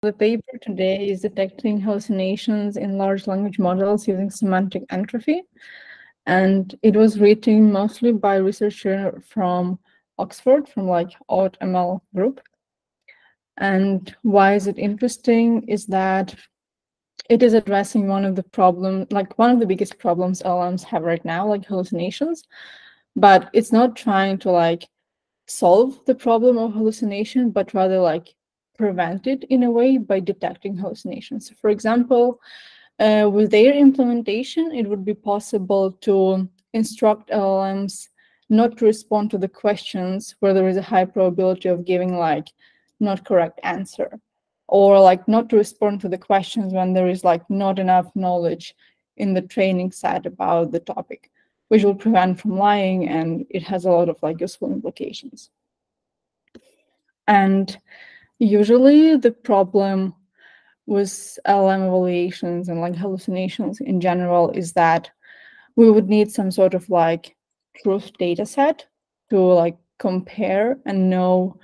The paper today is detecting hallucinations in large language models using semantic entropy. And it was written mostly by a researcher from Oxford, from like AutoML group. And why is it interesting is that it is addressing one of the biggest problems LLMs have right now, like hallucinations. But it's not trying to like solve the problem of hallucination, but rather like prevent it in a way by detecting hallucinations. For example, with their implementation, it would be possible to instruct LLMs not to respond to the questions where there is a high probability of giving like not correct answer, or like not to respond to the questions when there is like not enough knowledge in the training set about the topic, which will prevent from lying, and it has a lot of like useful implications. And usually the problem with LLM evaluations and like hallucinations in general is that we would need some sort of like truth data set to like compare and know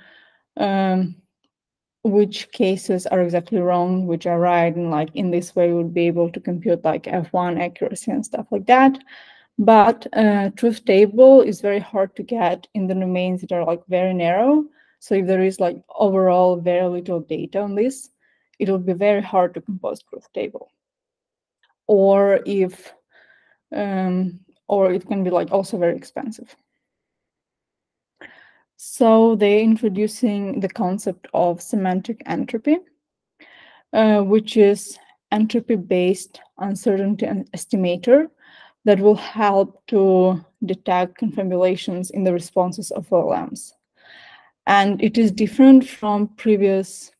which cases are exactly wrong, which are right, and like in this way we would be able to compute like F1 accuracy and stuff like that. But truth table is very hard to get in the domains that are like very narrow. So if there is like overall very little data on this, it will be very hard to compose truth table. Or if or it can be like also very expensive. So they're introducing the concept of semantic entropy, which is entropy-based uncertainty estimator that will help to detect confabulations in the responses of LLMs. And it is different from previous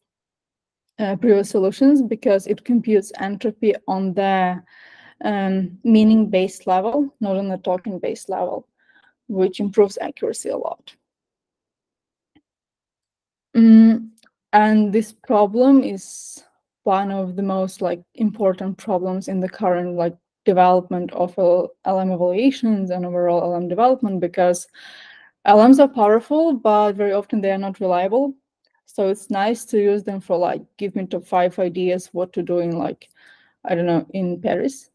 solutions because it computes entropy on the meaning-based level, not on the token-based level, which improves accuracy a lot. And this problem is one of the most like important problems in the current like development of LM evaluations and overall LM development, because LMs are powerful, but very often they are not reliable. So it's nice to use them for like, give me top 5 ideas what to do in like, I don't know, in Paris.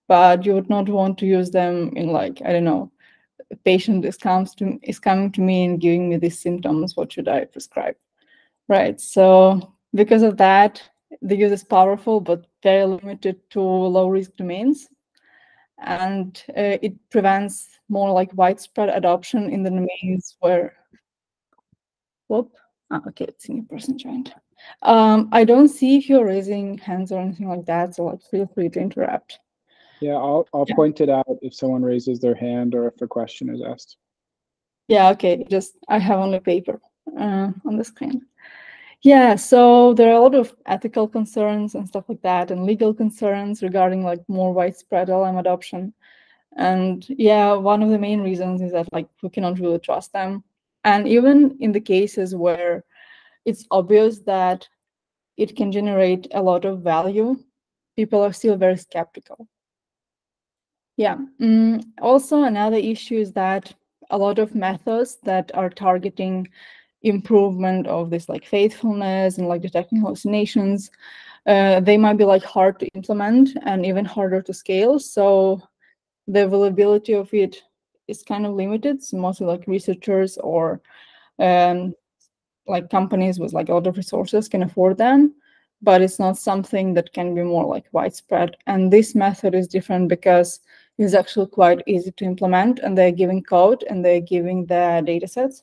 But you would not want to use them in like, I don't know, a patient is coming to me and giving me these symptoms, what should I prescribe? Right, so because of that, the use is powerful, but very limited to low-risk domains. And it prevents more like widespread adoption in the domains where, okay, it's a new person joined. I don't see if you're raising hands or anything like that, so like feel free to interrupt. Yeah, I'll point it out if someone raises their hand or if a question is asked. Yeah, okay, I have only paper on the screen. Yeah, so there are a lot of ethical concerns and stuff like that, and legal concerns regarding like more widespread LM adoption. And yeah, one of the main reasons is that like we cannot really trust them. And even in the cases where it's obvious that it can generate a lot of value, people are still very skeptical. Yeah. Also, another issue is that a lot of methods that are targeting improvement of this like faithfulness and like detecting hallucinations, they might be like hard to implement and even harder to scale. So the availability of it is kind of limited. So mostly like researchers or like companies with like a lot of resources can afford them, but it's not something that can be more like widespread. And this method is different because it's actually quite easy to implement, and they're giving code and they're giving the data sets.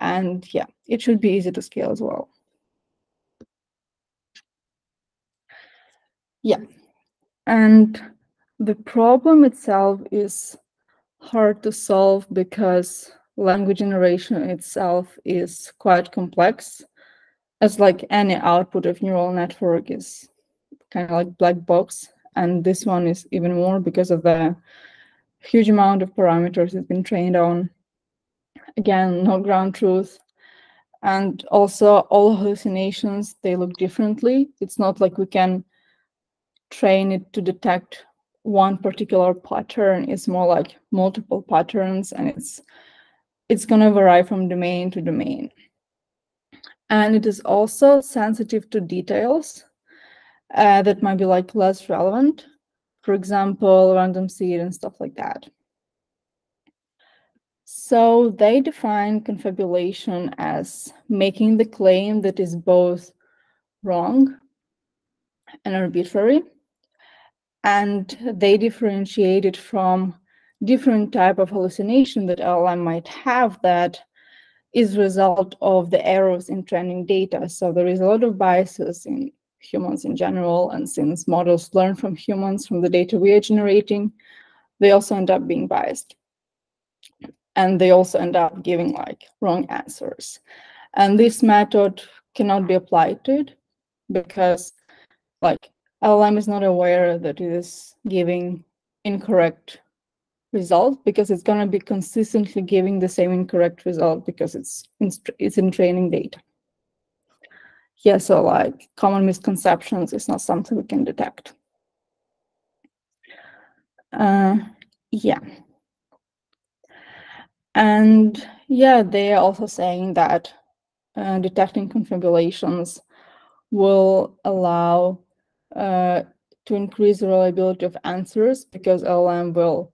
And yeah, it should be easy to scale as well. Yeah. And the problem itself is hard to solve because language generation itself is quite complex, as like any output of neural network is kind of like black box. And this one is even more because of the huge amount of parameters it's been trained on. Again, no ground truth. And also all hallucinations, they look differently. It's not like we can train it to detect one particular pattern. It's more like multiple patterns, and it's going to vary from domain to domain. And it is also sensitive to details that might be like less relevant. For example, random seed and stuff like that. So they define confabulation as making the claim that is both wrong and arbitrary. And they differentiate it from different type of hallucination that LLM might have that is result of the errors in training data. So there is a lot of biases in humans in general, and since models learn from humans, from the data we are generating, they also end up being biased. And they also end up giving like wrong answers. And this method cannot be applied to it because like LLM is not aware that it is giving incorrect result, because it's going to be consistently giving the same incorrect result because it's in training data. Yeah, so like common misconceptions is not something we can detect. Yeah. And yeah, they are also saying that detecting confabulations will allow to increase the reliability of answers, because LLM will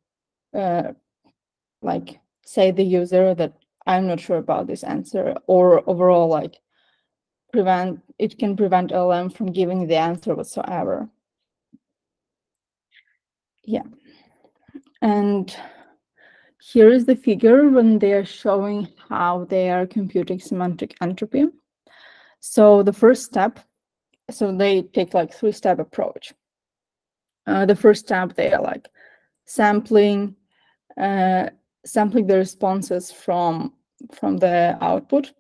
like say the user that I'm not sure about this answer, or overall like it can prevent LLM from giving the answer whatsoever. Yeah. And here is the figure when they are showing how they are computing semantic entropy. So the first step, so they take like 3-step approach. The first step, they are like sampling the responses from the output.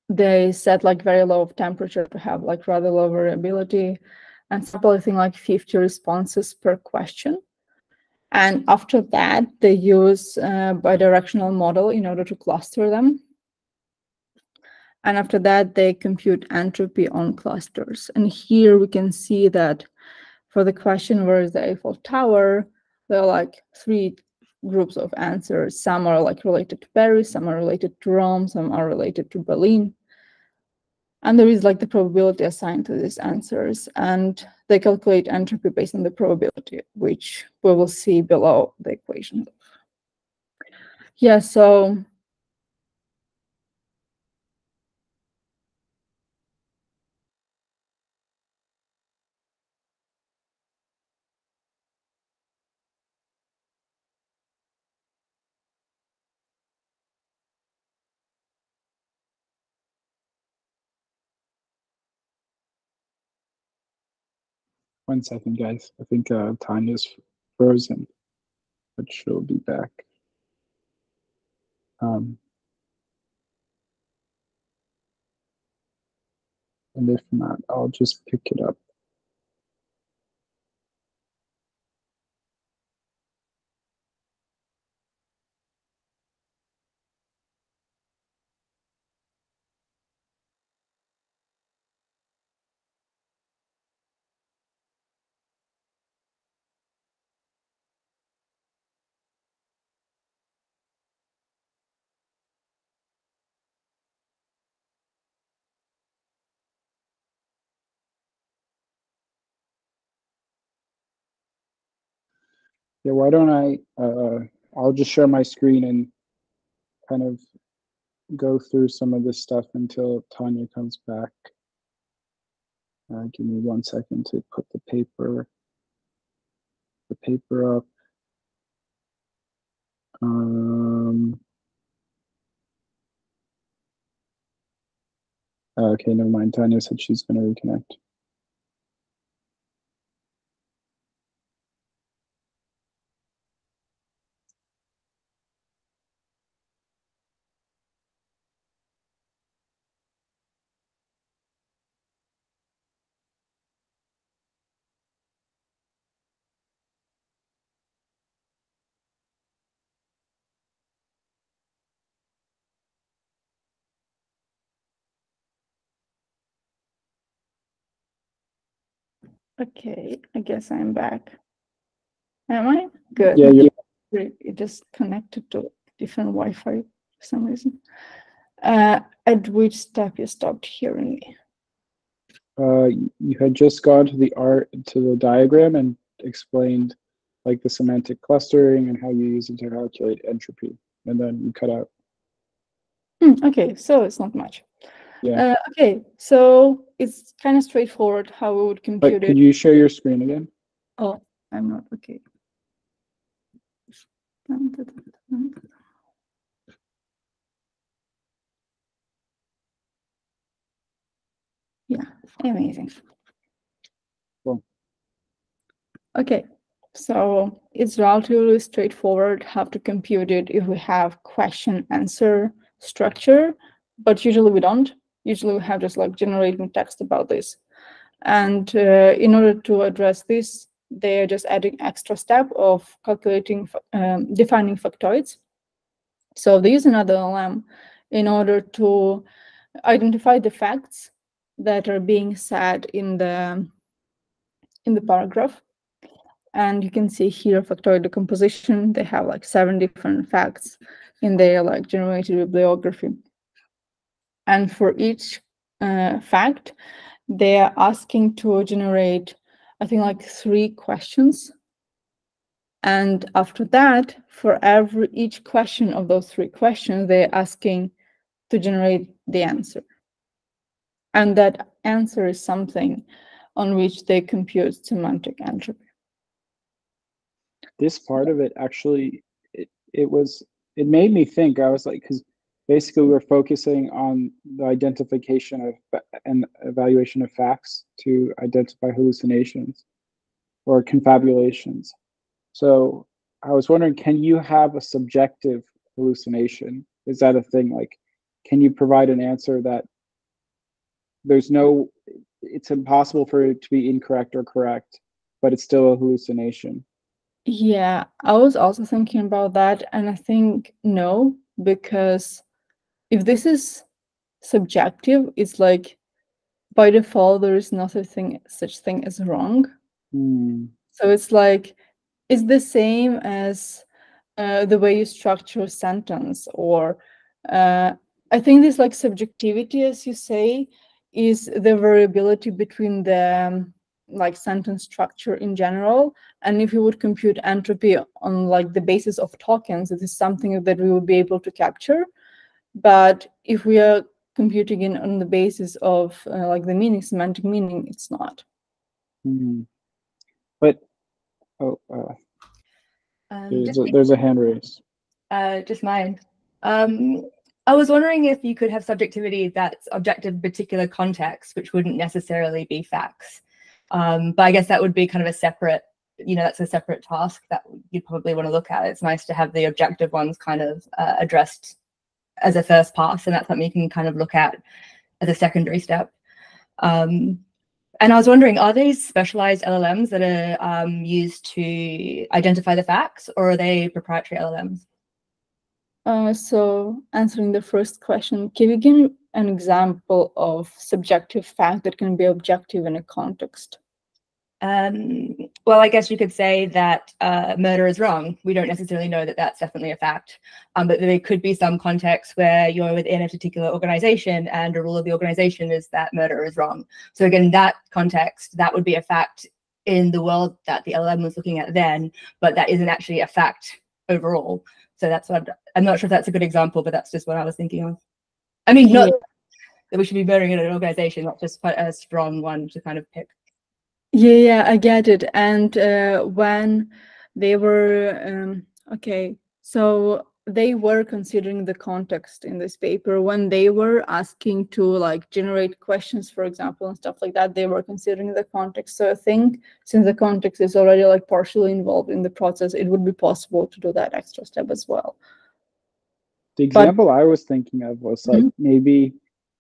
They set like very low temperature to have like rather low variability, and sample I think like 50 responses per question. And after that, they use bidirectional model in order to cluster them. And after that, they compute entropy on clusters. And here we can see that for the question, where is the Eiffel Tower, there are like 3 groups of answers. Some are like related to Paris, some are related to Rome, some are related to Berlin. And there is like the probability assigned to these answers. And they calculate entropy based on the probability, which we will see below the equation. Yeah, so One second, guys. I think Tanya's frozen, but she'll be back. And if not, I'll just pick it up. Yeah, why don't I'll just share my screen and kind of go through some of this stuff until Tanya comes back. Give me 1 second to put the paper up. Okay, never mind. Tanya said she's going to reconnect. okay, I guess I'm back. Am I? Good. Yeah, you're It just connected to different Wi-Fi for some reason. At which step you stopped hearing me? You had just gone to the diagram and explained like the semantic clustering and how you use it to calculate entropy, and then you cut out. Okay, so it's not much. Yeah. Okay, so it's kind of straightforward how we would compute But could you share your screen again? Oh, I'm not okay. Yeah, amazing. Cool. Okay, so it's relatively straightforward how to compute it if we have question-answer structure, but usually we don't. Usually we have just like generating text about this. And in order to address this, they're just adding extra step of calculating, defining factoids. So they use another LM in order to identify the facts that are being said in the paragraph. And you can see here factorial decomposition. They have like 7 different facts in their like generated bibliography. And for each fact, they are asking to generate, I think, like 3 questions. And after that, for each question of those 3 questions, they're asking to generate the answer. And that answer is something on which they compute semantic entropy. This part of it actually, it made me think. I was like, because basically we're focusing on the identification of and evaluation of facts to identify hallucinations or confabulations. So I was wondering, can you have a subjective hallucination? Is that a thing? Like, can you provide an answer that it's impossible for it to be incorrect or correct, but it's still a hallucination? Yeah, I was also thinking about that, and I think no, because if this is subjective, it's like by default there is no such thing as wrong. So it's like it's the same as the way you structure a sentence, or I think this like subjectivity, as you say, is the variability between the like sentence structure in general. And if you would compute entropy on like the basis of tokens, it is something that we would be able to capture. But if we are computing it on the basis of like the meaning, semantic meaning, it's not. But there's a hand raised. Just mine. I was wondering if you could have subjectivity that's objective in particular context, which wouldn't necessarily be facts. But I guess that would be kind of a separate, that's a separate task that you'd probably want to look at. It's nice to have the objective ones kind of addressed as a first pass, and that's something you can kind of look at as a secondary step. And I was wondering, are these specialized LLMs that are used to identify the facts, or are they proprietary LLMs? So answering the first question, can you give an example of subjective fact that can be objective in a context? Well, I guess you could say that murder is wrong. We don't necessarily know that that's definitely a fact, but there could be some context where you're within a particular organization and a rule of the organization is that murder is wrong. So again, in that context, that would be a fact in the world that the LLM was looking at then, but that isn't actually a fact overall. So that's what I'm not sure if that's a good example, but that's just what I was thinking of. I mean, not that we should be murdering in an organization, not just quite a strong one to kind of pick. Yeah, I get it. And when they were, okay, so they were considering the context in this paper. When they were asking to like generate questions, for example, and stuff like that, they were considering the context. So I think since the context is already like partially involved in the process, it would be possible to do that extra step as well. The example I was thinking of was like maybe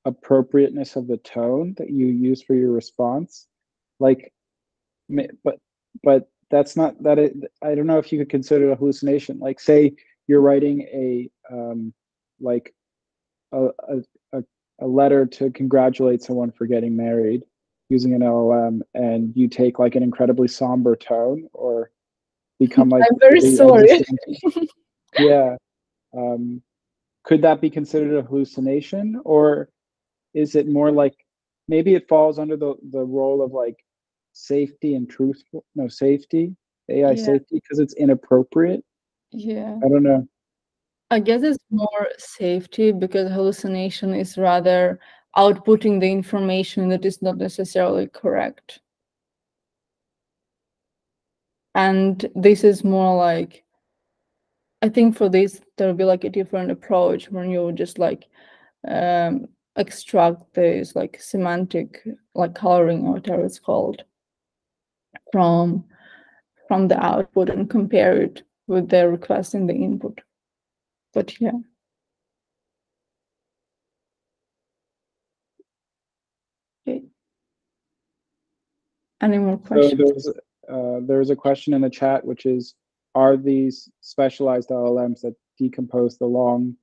appropriateness of the tone that you use for your response. Like, but that's not that. I don't know if you could consider it a hallucination. Like, say you're writing a letter to congratulate someone for getting married using an LLM, and you take like an incredibly somber tone or become like I'm very sorry. yeah. could that be considered a hallucination, or is it more like maybe it falls under the role of like safety and truthful, no, safety, AI Yeah. safety, because it's inappropriate? Yeah. I don't know. I guess it's more safety because hallucination is rather outputting the information that is not necessarily correct. And this is more like, I think for this, there'll be like a different approach when you just like extract this like semantic, like coloring or whatever it's called from the output and compare it with the request in the input. But yeah. Okay. Any more questions? So there's a question in the chat, which is, are these specialized LLMs that decompose the long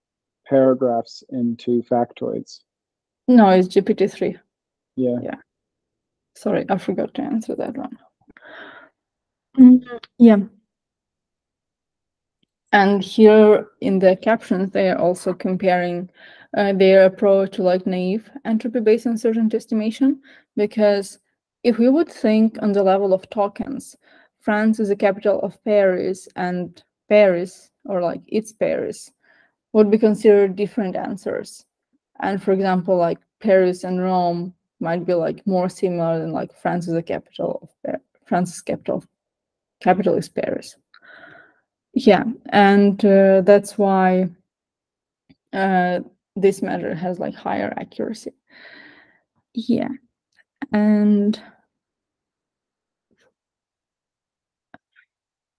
paragraphs into factoids? No, it's GPT-3. Yeah. Yeah. Sorry, I forgot to answer that one. Yeah. And here in the captions, they are also comparing their approach to like naive entropy-based uncertainty estimation, because if we would think on the level of tokens, France is the capital of Paris, and Paris, or like its Paris, would be considered different answers. And for example, like Paris and Rome might be like more similar than like France is the capital of France's capital is Paris. Yeah, and that's why this measure has like higher accuracy. Yeah, and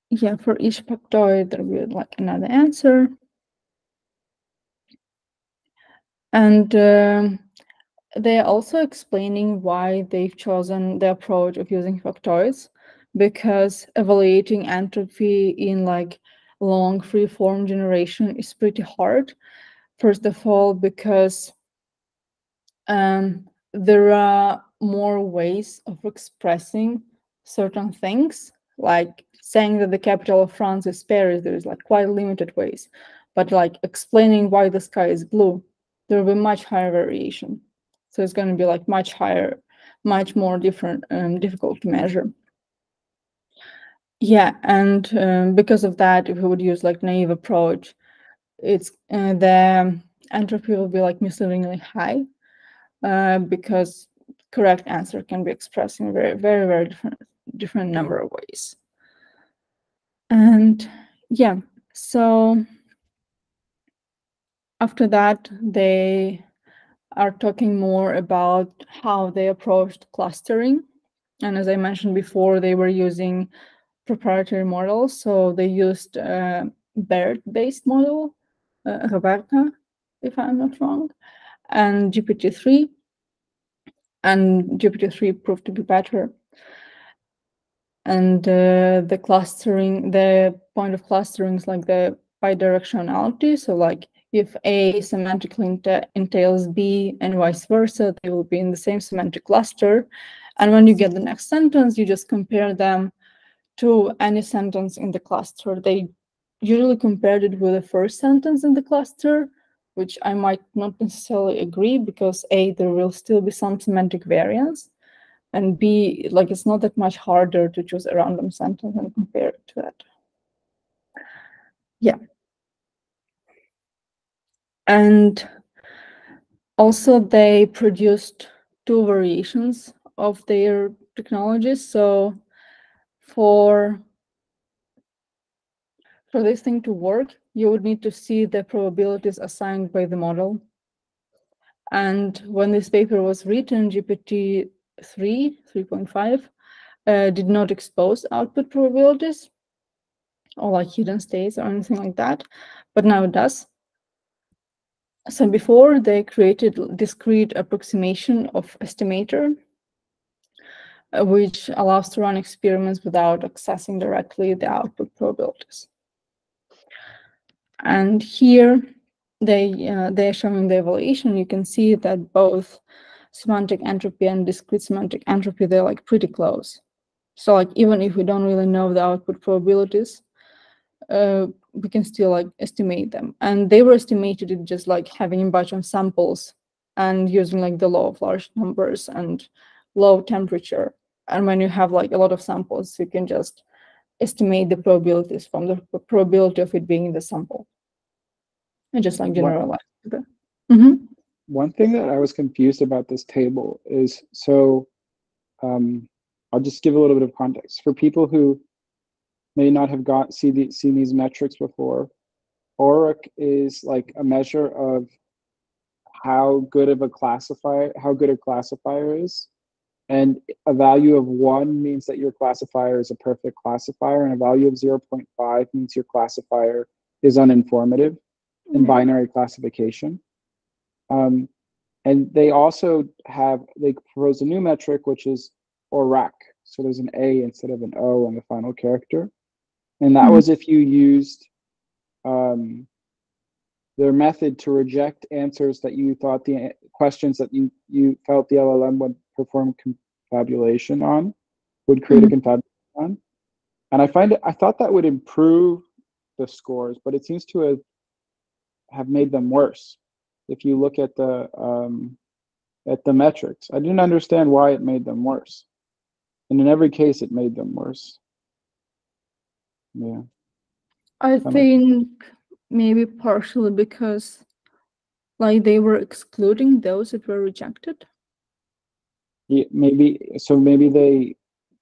yeah, for each factoid there will be like another answer. And they're also explaining why they've chosen the approach of using factoids, because evaluating entropy in like long free-form generation is pretty hard. First of all, because there are more ways of expressing certain things, like saying that the capital of France is Paris, there is like quite limited ways. But like explaining why the sky is blue, there will be much higher variation. So it's going to be like much higher, much more difficult to measure. Yeah, and because of that, if we would use like naive approach, it's the entropy will be like misleadingly high. Because correct answer can be expressed in a very, very, very different number of ways. And yeah, so after that, they are talking more about how they approached clustering. And as I mentioned before, they were using proprietary models. So they used a BERT-based model, Roberta, if I'm not wrong, and GPT-3. And GPT-3 proved to be better. And the clustering, the point of clustering is like the bidirectionality. So like if A semantically entails B and vice versa, they will be in the same semantic cluster. And when you get the next sentence, you just compare them to any sentence in the cluster. They usually compared it with the first sentence in the cluster, which I might not necessarily agree, because A, there will still be some semantic variance, and B, like it's not that much harder to choose a random sentence and compare it to that. Yeah. And also they produced two variations of their technologies. So for this thing to work, you would need to see the probabilities assigned by the model. And when this paper was written, GPT 3.5 did not expose output probabilities or like hidden states or anything like that, but now it does. So before, they created discrete approximation of estimator, which allows to run experiments without accessing directly the output probabilities. And here they're showing the evaluation. You can see that both semantic entropy and discrete semantic entropy, they're like pretty close. So like even if we don't really know the output probabilities, we can still like estimate them. And they were estimated in just like having a bunch of samples and using like the law of large numbers and low temperature. And when you have like a lot of samples, you can just estimate the probabilities from the probability of it being in the sample and just like generalize it. One thing that I was confused about this table is, so I'll just give a little bit of context for people who may not have seen these metrics before. ORAC is like a measure of how good a classifier is, and a value of 1 means that your classifier is a perfect classifier, and a value of 0.5 means your classifier is uninformative in binary classification. And they also they propose a new metric, which is ORAC. So there's an A instead of an O on the final character. And that was if you used their method to reject answers that you thought the questions that you felt the LLM would perform confabulation on, would create a confabulation on. And I thought that would improve the scores, but it seems to have made them worse. If you look at the metrics, I didn't understand why it made them worse. And in every case, it made them worse. Yeah. I think maybe partially because like they were excluding those that were rejected. Yeah, maybe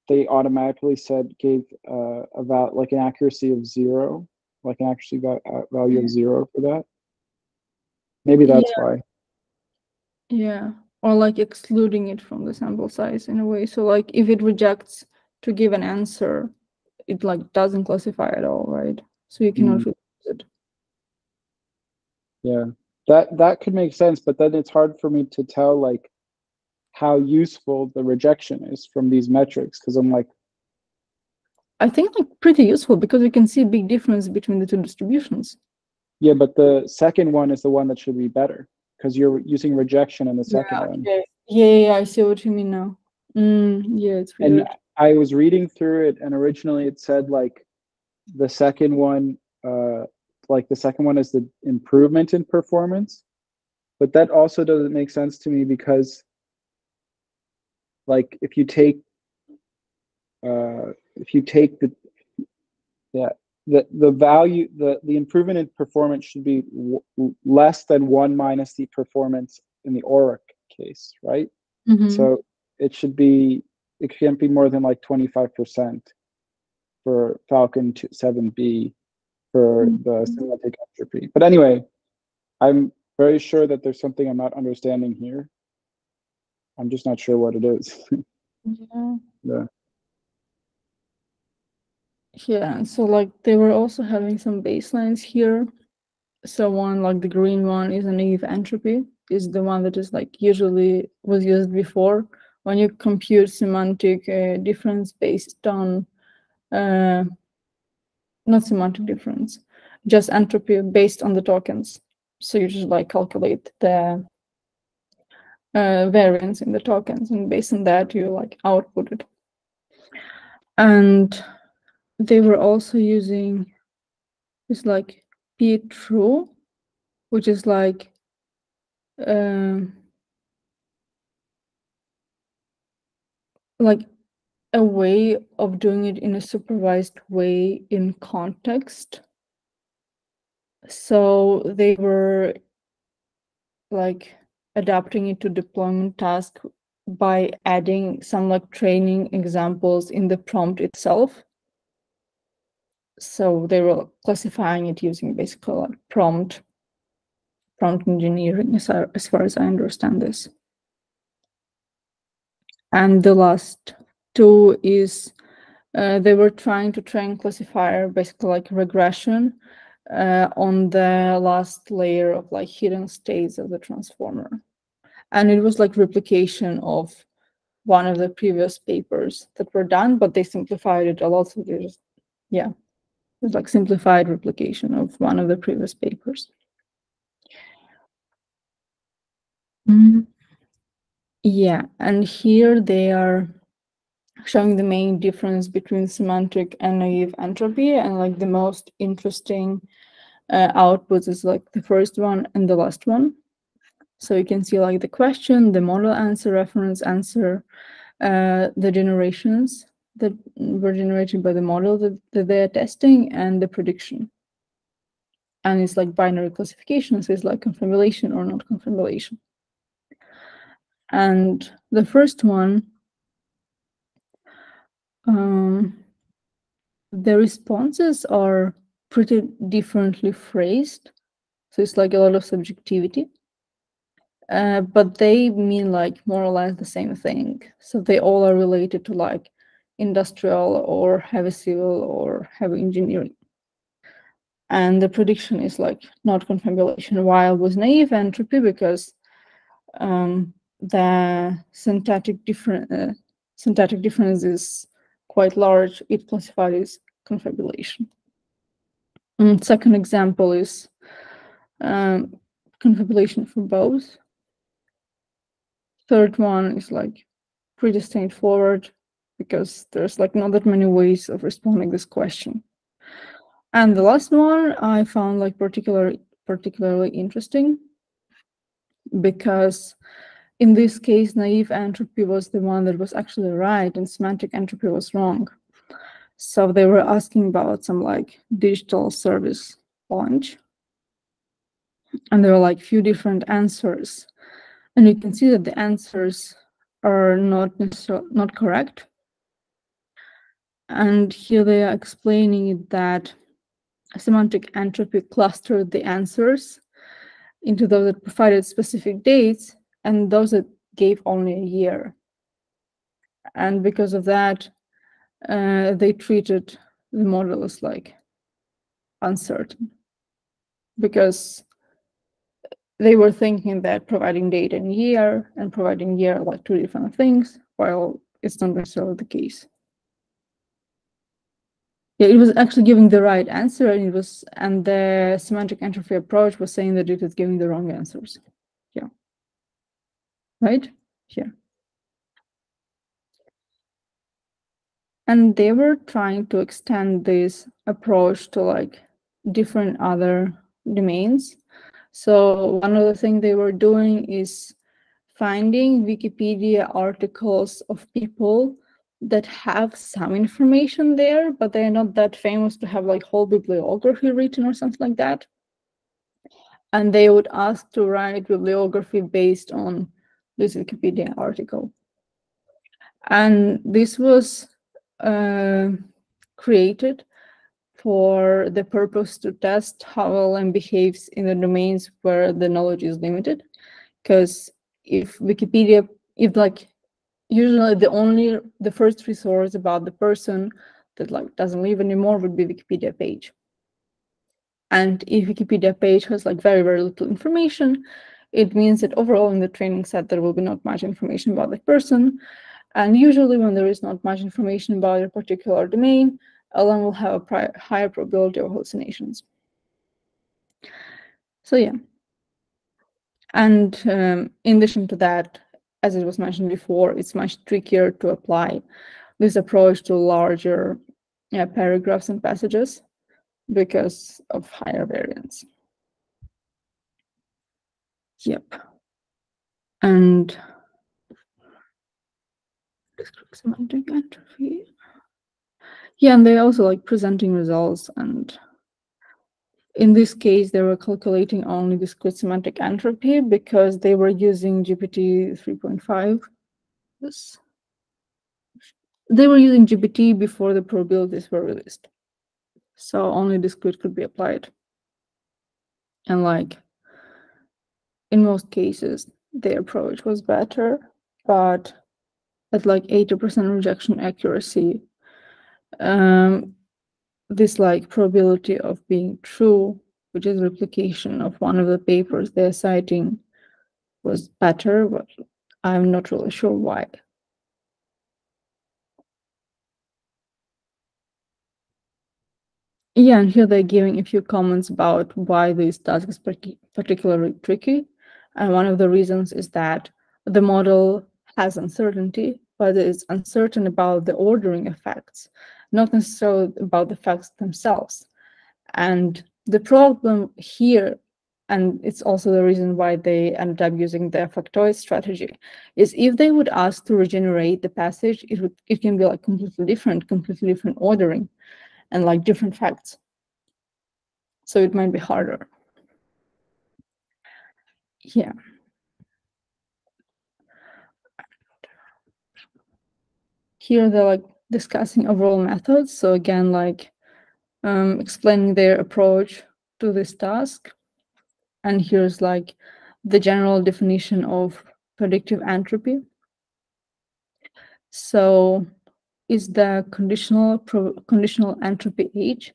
they automatically gave about like an accuracy of 0, like an accuracy value of 0 for that. Maybe that's why. Yeah, or like excluding it from the sample size in a way. So like if it rejects to give an answer, it like doesn't classify at all, right? So you cannot use it. Yeah, that could make sense, but then it's hard for me to tell like how useful the rejection is from these metrics, because I'm like, I think like pretty useful because you can see a big difference between the two distributions. Yeah, but the second one is the one that should be better because you're using rejection in the second one. Yeah, I see what you mean now. Yeah, it's weird. And I was reading through it, and originally it said like the second one, is the improvement in performance, but that also doesn't make sense to me because, like, if you take the value, the improvement in performance should be less than 1 minus the performance in the ORAC case, right? So it can't be more than like 25% for Falcon 7B for the semantic entropy. But anyway, I'm very sure that there's something I'm not understanding here. I'm just not sure what it is. Yeah, so like they were also having some baselines here. So one, like the green one, is a naive entropy, is the one that is like usually was used before when you compute semantic difference based on not semantic difference, just entropy based on the tokens. So you just like calculate the variance in the tokens, and based on that you like output it. And they were also using this like p true, which is like a way of doing it in a supervised way in context. So they were like adapting it to deployment task by adding some like training examples in the prompt itself. So they were classifying it using basically like prompt engineering, as far as I understand this. And the last two is they were trying to train classifier, basically like regression on the last layer of like hidden states of the transformer. And it was like replication of one of the previous papers that were done, but they simplified it a lot. So there's, yeah, it's like simplified replication of one of the previous papers. Yeah, and here they are showing the main difference between semantic and naive entropy, and like the most interesting outputs is like the first one and the last one. So you can see like the question, the model answer, reference answer, the generations that were generated by the model that they're testing, and the prediction. And it's like binary classification, so it's like confabulation or not confabulation. And the first one, the responses are pretty differently phrased. So it's like a lot of subjectivity. But they mean like more or less the same thing. So they all are related to like industrial or heavy civil or heavy engineering. And the prediction is like not confabulation, while with naive entropy, because the syntactic difference is quite large, it classified as confabulation. Second example is confabulation for both. Third one is like pretty straightforward because there's like not that many ways of responding this question. And the last one I found like particularly interesting because in this case, naive entropy was the one that was actually right and semantic entropy was wrong. So they were asking about some like digital service launch. And there were like few different answers. And you can see that the answers are not necessarily not correct. And here they are explaining that semantic entropy clustered the answers into those that provided specific dates and those that gave only a year. And because of that, they treated the model as like uncertain, because they were thinking that providing date and year and providing year are like two different things, while it's not necessarily the case. Yeah, it was actually giving the right answer, and the semantic entropy approach was saying that it was giving the wrong answers. Yeah. Right? Here. And they were trying to extend this approach to like different other domains. So one of the things they were doing is finding Wikipedia articles of people that have some information there, but they're not that famous to have like whole bibliography written or something like that. And they would ask to write bibliography based on this Wikipedia article. And this was created for the purpose to test how LLM behaves in the domains where the knowledge is limited. Because if Wikipedia, if like usually the first resource about the person that like doesn't live anymore would be Wikipedia page. And if Wikipedia page has like very, very little information, it means that overall in the training set, there will be not much information about the person. And usually when there is not much information about a particular domain, LLM will have a higher probability of hallucinations. So yeah. And in addition to that, as it was mentioned before, it's much trickier to apply this approach to larger paragraphs and passages because of higher variance. Yep. And semantic entropy. Yeah, and they also like presenting results, and in this case, they were calculating only discrete semantic entropy because they were using GPT 3.5. Yes. They were using GPT before the probabilities were released. So only discrete could be applied. And like, in most cases, their approach was better, but at like 80% rejection accuracy, this like probability of being true, which is replication of one of the papers they're citing, was better, but I'm not really sure why. Yeah, and here they're giving a few comments about why this task is particularly tricky. And one of the reasons is that the model has uncertainty, but it's uncertain about the ordering of facts, not necessarily about the facts themselves. And the problem here, and it's also the reason why they ended up using the factoid strategy, is if they would ask to regenerate the passage, it can be like completely different ordering and like different facts. So it might be harder. Yeah. Here they're like discussing overall methods. So again, like explaining their approach to this task. And here's like the general definition of predictive entropy. So is the conditional entropy H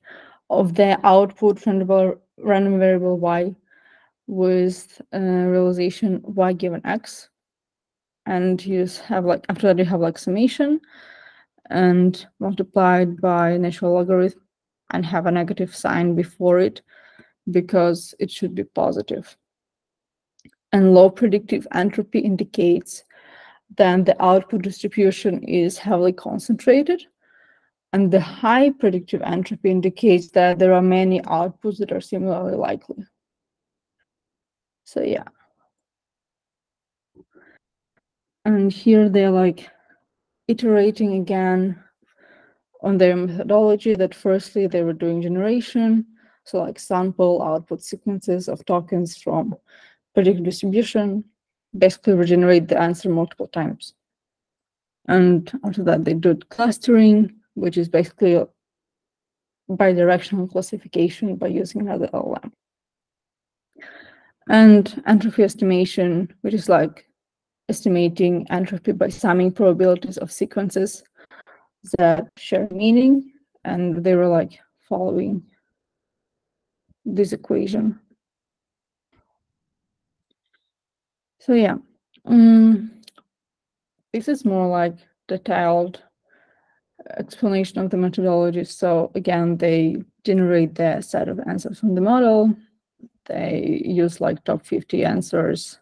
of the output random variable Y with realization Y given X. And you have like, after that you have like summation and multiplied by natural logarithm and have a negative sign before it because it should be positive. And low predictive entropy indicates then the output distribution is heavily concentrated. And the high predictive entropy indicates that there are many outputs that are similarly likely. So yeah. And here they're like iterating again on their methodology that firstly they were doing generation. So like sample output sequences of tokens from predictive distribution, basically regenerate the answer multiple times. And after that, they did clustering, which is basically a bidirectional classification by using another LLM. And entropy estimation, which is like estimating entropy by summing probabilities of sequences that share meaning. And they were like following this equation. So yeah, this is more like detailed explanation of the methodology. So again, they generate the set of answers from the model. They use like top 50 answers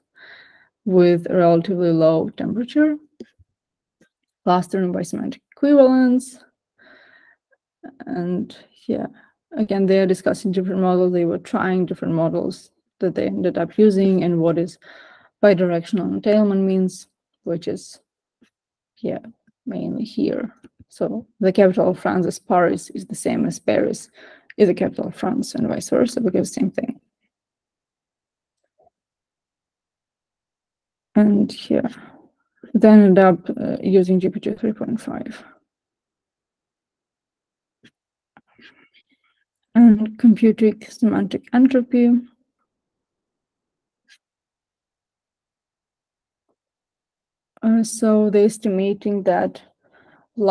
with relatively low temperature, clustering by semantic equivalence. And yeah, again, they are discussing different models. They were trying different models that they ended up using and what is bidirectional entailment means, which is, yeah, mainly here. So the capital of France as Paris is the same as Paris is the capital of France and vice versa, because same thing. And yeah, they ended up using GPT 3.5. And computing semantic entropy. So they're estimating that the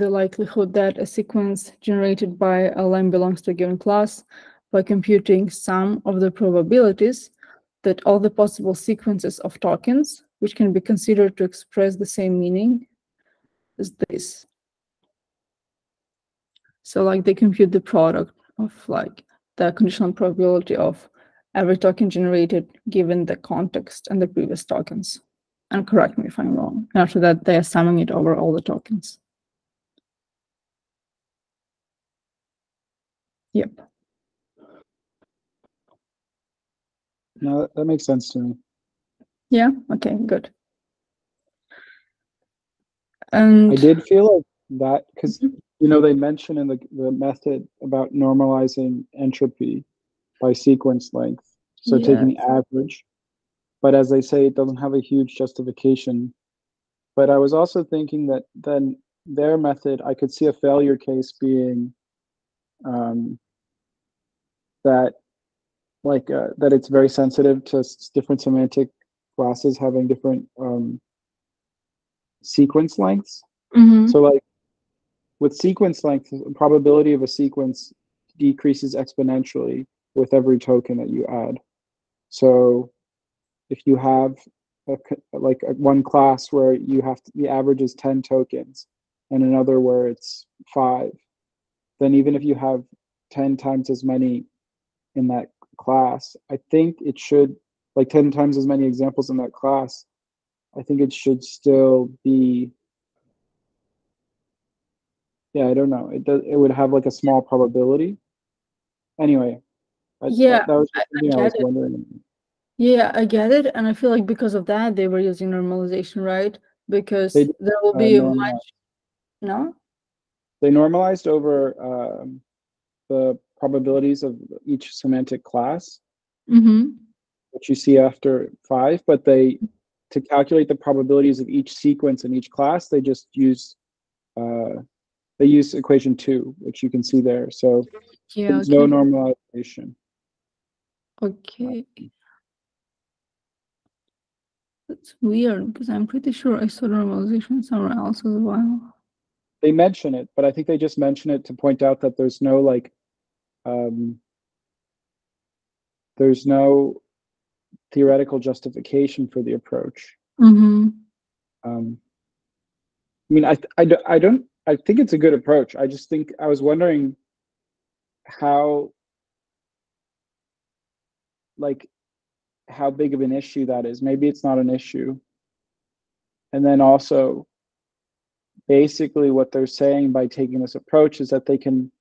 likelihood that a sequence generated by a LM belongs to a given class by computing some of the probabilities that all the possible sequences of tokens, which can be considered to express the same meaning, is this. So like they compute the product of like the conditional probability of every token generated given the context and the previous tokens. And correct me if I'm wrong. After that, they are summing it over all the tokens. Yep. No, that makes sense to me. Yeah, okay, good. And I did feel like that because you know they mention in the method about normalizing entropy by sequence length, so taking the average. But as they say, it doesn't have a huge justification. But I was also thinking that then their method, I could see a failure case being that that it's very sensitive to different semantic classes having different sequence lengths. So like with sequence length, the probability of a sequence decreases exponentially with every token that you add. So if you have one class where you have the average is 10 tokens and another where it's 5, then even if you have 10 times as many in that class, I think it should, like 10 times as many examples in that class, I think it should still be, yeah, I don't know. It would have like a small probability. Anyway, Yeah, that was I something I get was it. wondering. Yeah, I get it, and I feel like because of that they were using normalization, right? Because They there will be a normalized. much no. They normalized over the probabilities of each semantic class, Mm-hmm. which you see after 5, but to calculate the probabilities of each sequence in each class, they just use equation 2, which you can see there. So Yeah. there's no Okay. normalization. Okay. That's weird because I'm pretty sure I saw normalization somewhere else as well. They mention it, but I think they just mention it to point out that there's no there's no theoretical justification for the approach. Mm-hmm. I mean, I think it's a good approach. I just think I was wondering how big of an issue that is. Maybe it's not an issue. And then also, basically what they're saying by taking this approach is that they can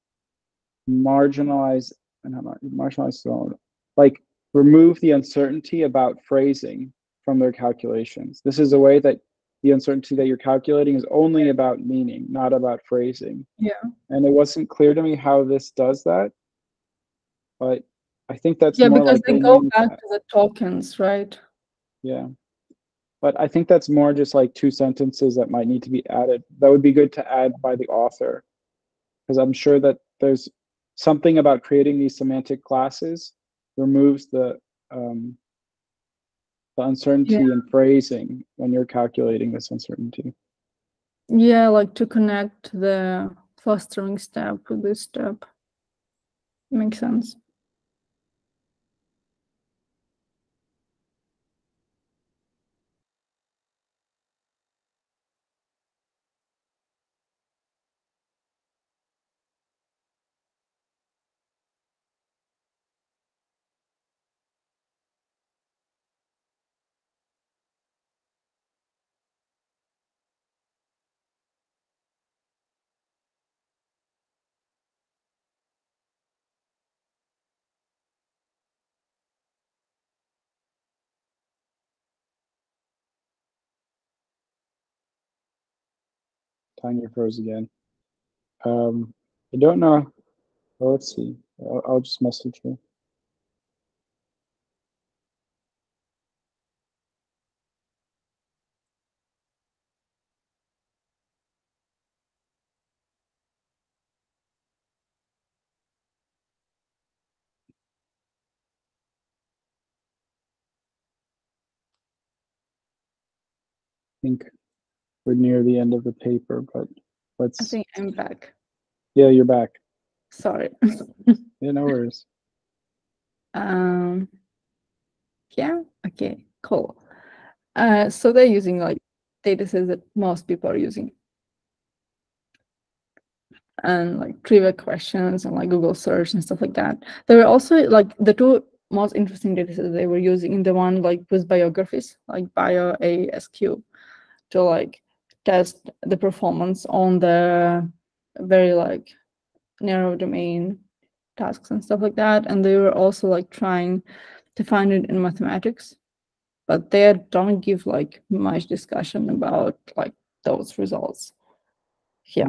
marginalize, and not marginalize, like remove the uncertainty about phrasing from their calculations. This is a way that the uncertainty that you're calculating is only about meaning, not about phrasing. Yeah. And it wasn't clear to me how this does that, but I think that's Yeah, more because like they they go mean back that. to the tokens, right? Yeah. But I think that's more just like 2 sentences that might need to be added. That would be good to add by the author, because I'm sure that there's something about creating these semantic classes removes the uncertainty in phrasing when you're calculating this uncertainty. Yeah, like to connect the clustering step with this step. Makes sense. Tanya froze again. I don't know. Well, let's see. I'll just message her. I think we're near the end of the paper, but let's. I think I'm back. Yeah, you're back. Sorry. Yeah, no worries. Yeah. Okay. Cool. So they're using like datasets that most people are using, and like trivia questions and like Google search and stuff like that. There were also like the 2 most interesting datasets they were using. In the one like with biographies, like BioASQ, to like test the performance on the very like narrow domain tasks and stuff like that. And they were also like trying to find it in mathematics, but they don't give like much discussion about like those results. Yeah.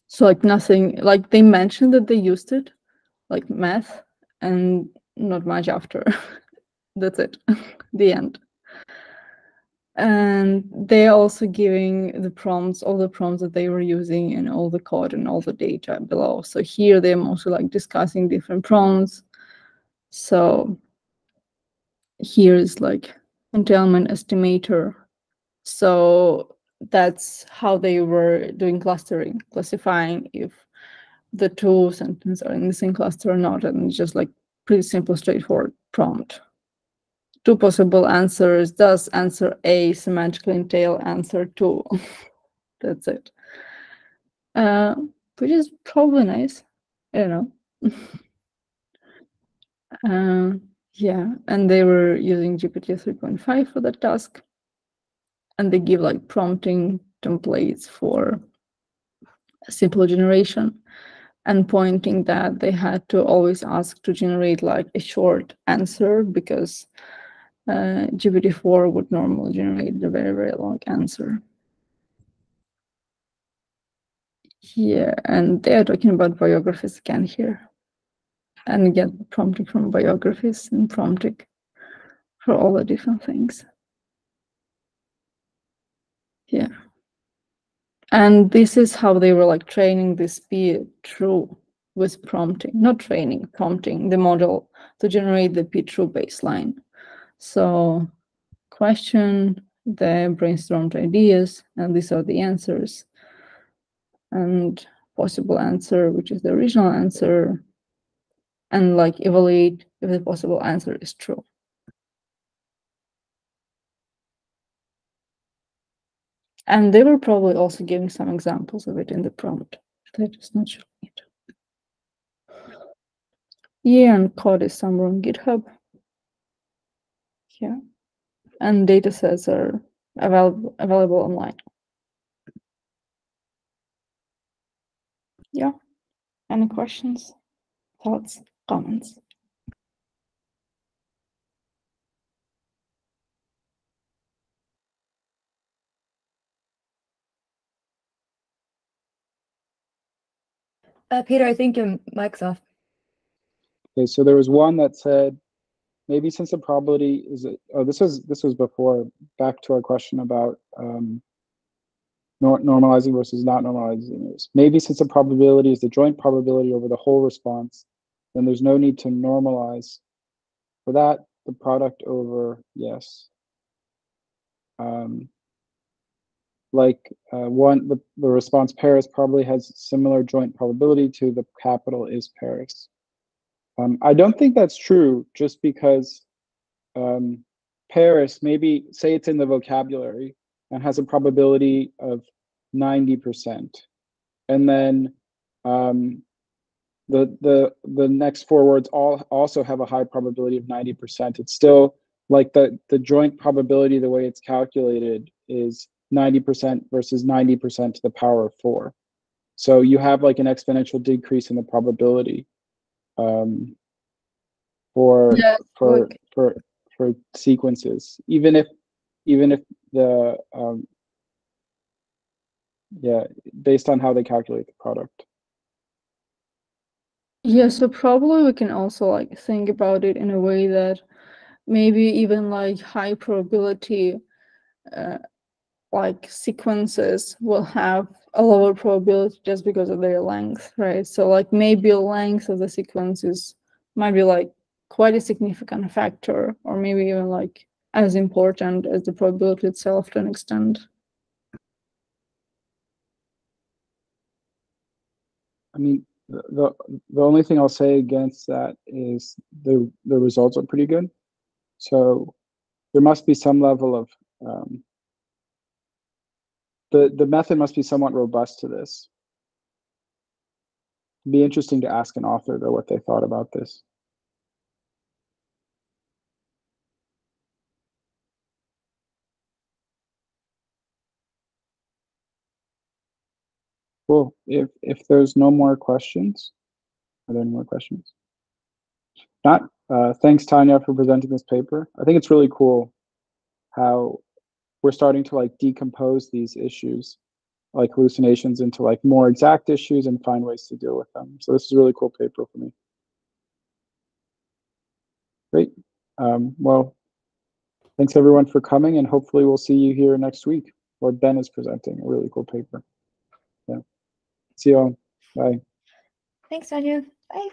So like nothing, like they mentioned that they used it, like math, and not much after. That's it. The end. And they're also giving the prompts, all the prompts that they were using, and all the code and all the data below. So here they're mostly like discussing different prompts. So here's like entailment estimator. So that's how they were doing clustering, classifying if the 2 sentences are in the same cluster or not, and it's just like pretty simple, straightforward prompt. 2 possible answers. Does answer A semantically entail answer 2? That's it. Which is probably nice. I don't know. Yeah, and they were using GPT 3.5 for that task. And they give like prompting templates for simple generation, and pointing that they had to always ask to generate like a short answer, because GPT-4 would normally generate a very, very long answer. Yeah, and they're talking about biographies again here. And again, prompting from biographies and prompting for all the different things. Yeah. And this is how they were like training this P true with prompting, not training, prompting the model to generate the P true baseline. So question, they brainstormed ideas, and these are the answers. And possible answer, which is the original answer, and like evaluate if the possible answer is true. And they were probably also giving some examples of it in the prompt. They're just not showing it. Yeah, and code is somewhere on GitHub. Yeah. And data sets are available online. Yeah. Any questions, thoughts, comments? Peter, I think your mic's off. Okay, so there was one that said, maybe since the probability is, this was before, back to our question about normalizing versus not normalizing this. Maybe since the probability is the joint probability over the whole response, then there's no need to normalize. For that, the product over, yes. The response Paris probably has similar joint probability to the capital is Paris. I don't think that's true, just because Paris, maybe say it's in the vocabulary and has a probability of 90%, and then the next four words also have a high probability of 90%. It's still like the joint probability, the way it's calculated, is 90% versus 90% to the power of 4. So you have like an exponential decrease in the probability for sequences, even if the based on how they calculate the product. Yeah, so probably we can also like think about it in a way that maybe even like high probability like sequences will have a lower probability just because of their length, right? So like maybe length of the sequences might be like quite a significant factor, or maybe even like as important as the probability itself to an extent. I mean, the only thing I'll say against that is the results are pretty good. So there must be some level of the method must be somewhat robust to this. It'd be interesting to ask an author though what they thought about this. Cool. If there's no more questions, are there any more questions? Not. Thanks, Tanya, for presenting this paper. I think it's really cool how we're starting to like decompose these issues, like hallucinations, into like more exact issues and find ways to deal with them. So this is a really cool paper for me. Great. Well, thanks everyone for coming, and hopefully we'll see you here next week, where Ben is presenting a really cool paper. Yeah. See you all. Bye. Thanks, Tanya. Bye.